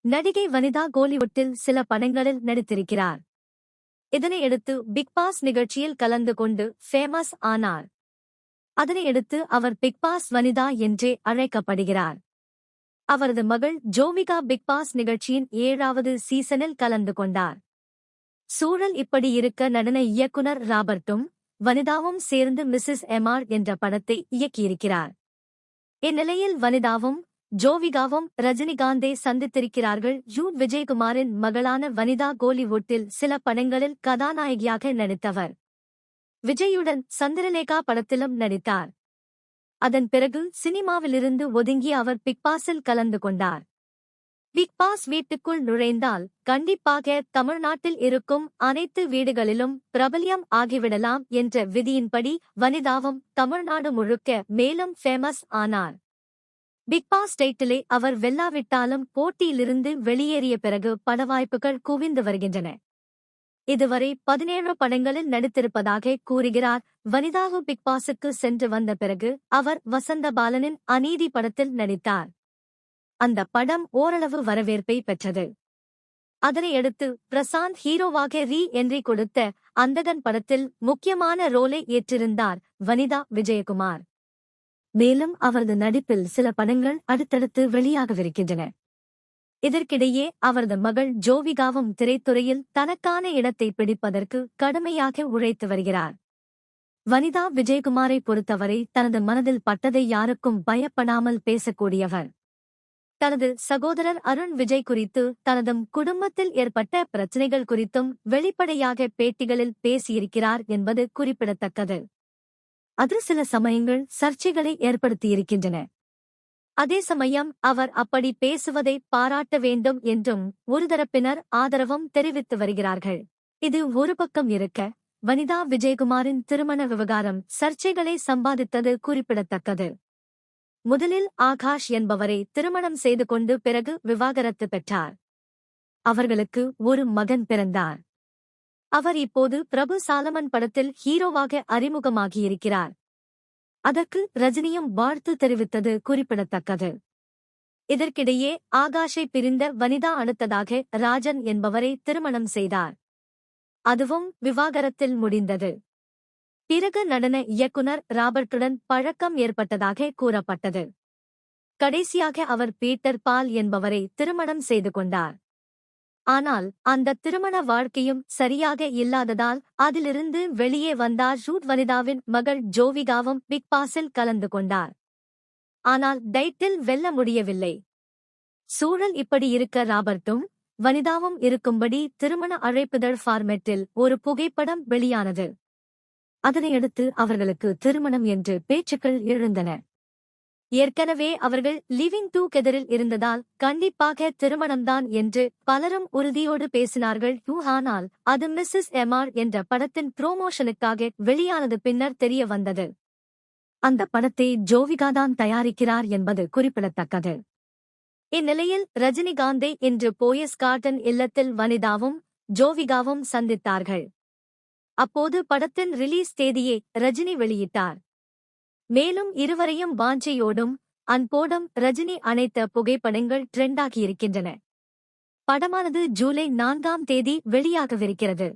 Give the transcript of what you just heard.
நடிகை வனிதா கோலிவுட்டில் சில படங்களில் நடித்திருக்கிறார். இதனையடுத்து பிக் பாஸ் நிகழ்ச்சியில் கலந்து கொண்டு ஃபேமஸ் ஆனார். அதனையடுத்து அவர் பிக் பாஸ் வனிதா என்றே அழைக்கப்படுகிறார். அவரது மகள் ஜோவிகா பிக் பாஸ் நிகழ்ச்சியின் 7வது சீசனில் கலந்து கொண்டார். சூழல் இப்படி இருக்க நடன இயக்குனர் ராபர்ட்டும் வனிதாவும் சேர்ந்து மிஸ்ஸஸ் எம்ஆர் என்ற படத்தை இயக்கியிருக்கிறார். இந்நிலையில் வனிதாவும் ஜோவிகாவும் ரஜினிகாந்தை சந்தித்திருக்கிறார்கள். விஜயகுமாரின் மகளான வனிதா கோலிவுட்டில் சில படங்களில் கதாநாயகியாக நடித்தவர். விஜயுடன் சந்திரலேகா படத்திலும் நடித்தார். அதன் பிறகு சினிமாவிலிருந்து ஒதுங்கி அவர் பிக் பாஸில் கலந்து கொண்டார். பிக் பாஸ் வீட்டுக்குள் நுழைந்தால் கண்டிப்பாக தமிழ்நாட்டில் இருக்கும் அனைத்து வீடுகளிலும் பிரபல்யம் ஆகிவிடலாம் என்ற விதியின்படி வனிதாவும் தமிழ்நாடு முழுக்க மேலும் ஃபேமஸ் ஆனார். பிக் பாஸ் டைட்டிலை அவர் வெல்லாவிட்டாலும் போட்டியிலிருந்து வெளியேறிய பிறகு படவாய்ப்புகள் குவிந்து வருகின்றன. இதுவரை 17 படங்களில் நடித்திருப்பதாக கூறுகிறார். வனிதாவு பிக் பாஸுக்கு சென்று வந்த பிறகு அவர் வசந்தபாலனின் அநீதி படத்தில் நடித்தார். அந்த படம் ஓரளவு வரவேற்பை பெற்றது. அதனையடுத்து பிரசாந்த் ஹீரோவாக என்ட்ரி கொடுத்த அந்தகன் படத்தில் முக்கியமான ரோலை ஏற்றிருந்தார் வனிதா விஜயகுமார். மேலும் அவரது நடிப்பில் சில படங்கள் அடுத்தடுத்து வெளியாகவிருக்கின்றன. இதற்கிடையே அவரது மகள் ஜோவிகாவும் திரைத்துறையில் தனக்கான இடத்தை பிடிப்பதற்கு கடுமையாக உழைத்து வருகிறார். வனிதா விஜயகுமாரை பொறுத்தவரை தனது மனதில் பட்டதை யாருக்கும் பயப்படாமல் பேசக்கூடியவர். தனது சகோதரர் அருண் விஜய் குறித்து தனது குடும்பத்தில் ஏற்பட்ட பிரச்சினைகள் குறித்தும் வெளிப்படையாக பேட்டிகளில் பேசியிருக்கிறார் என்பது குறிப்பிடத்தக்கது. அது சில சமயங்கள் சர்ச்சைகளை ஏற்படுத்தியிருக்கின்றன. அதே சமயம் அவர் அப்படி பேசுவதை பாராட்ட வேண்டும் என்றும் ஒரு தரப்பினர் ஆதரவும் தெரிவித்து வருகிறார்கள். இது ஒரு பக்கம் இருக்க, வனிதா விஜயகுமாரின் திருமண விவகாரம் சர்ச்சைகளை சம்பாதித்தது குறிப்பிடத்தக்கது. முதலில் ஆகாஷ் என்பவரை திருமணம் செய்து கொண்டு பிறகு விவாகரத்து பெற்றார். அவர்களுக்கு ஒரு மகன் பிறந்தார். அவர் இப்போது பிரபு சாலமன் படத்தில் ஹீரோவாக அறிமுகமாகியிருக்கிறார். அதற்கு ரஜினியும் வாழ்த்து தெரிவித்தது குறிப்பிடத்தக்கது. இதற்கிடையே ஆகாஷை பிரிந்த வனிதா அடுத்ததாக ராஜன் என்பவரை திருமணம் செய்தார். அதுவும் விவாகரத்தில் முடிந்தது. பிறகு நடன இயக்குனர் ராபர்ட்டுடன் பழக்கம் ஏற்பட்டதாக கூறப்பட்டது. கடைசியாக அவர் பீட்டர் பால் என்பவரை திருமணம் செய்து கொண்டார். ஆனால் அந்த திருமண வாழ்க்கையும் சரியாக இல்லாததால் அதிலிருந்து வெளியே வந்தார். வனிதாவின் மகள் ஜோவிகாவும் பிக் பாஸில் கலந்து கொண்டார். ஆனால் டைட்டில் வெல்ல முடியவில்லை. சூழல் இப்படி இருக்க ராபர்ட்டும் வனிதாவும் இருக்கும்படி திருமண அழைப்புதழ் ஃபார்மெட்டில் ஒரு புகைப்படம் வெளியானது. அதனையடுத்து அவர்களுக்கு திருமணம் என்று பேச்சுக்கள் எழுந்தன. ஏற்கனவே அவர்கள் லிவிங் டுகெதரில் இருந்ததால் கண்டிப்பாக திருமணம்தான் என்று பலரும் உறுதியோடு பேசினார்கள். ஆனால் அது மிஸ்ஸஸ் எம்ஆர் என்ற படத்தின் புரோமோஷனுக்காக வெளியானது பின்னர் தெரிய வந்தது. அந்த படத்தை ஜோவிகாதான் தயாரிக்கிறார் என்பது குறிப்பிடத்தக்கது. இந்நிலையில் ரஜினிகாந்தை இன்று போயஸ் கார்டன் இல்லத்தில் வனிதாவும் ஜோவிகாவும் சந்தித்தார்கள். அப்போது படத்தின் ரிலீஸ் தேதியை ரஜினி வெளியிட்டார். மேலும் இருவரையும் வாஞ்சையோடும் அன்போடும் ரஜினி அணைத்த புகைப்படங்கள் ட்ரெண்டாகியிருக்கின்றன. படமானது ஜூலை 4ஆம் தேதி வெளியாகவிருக்கிறது.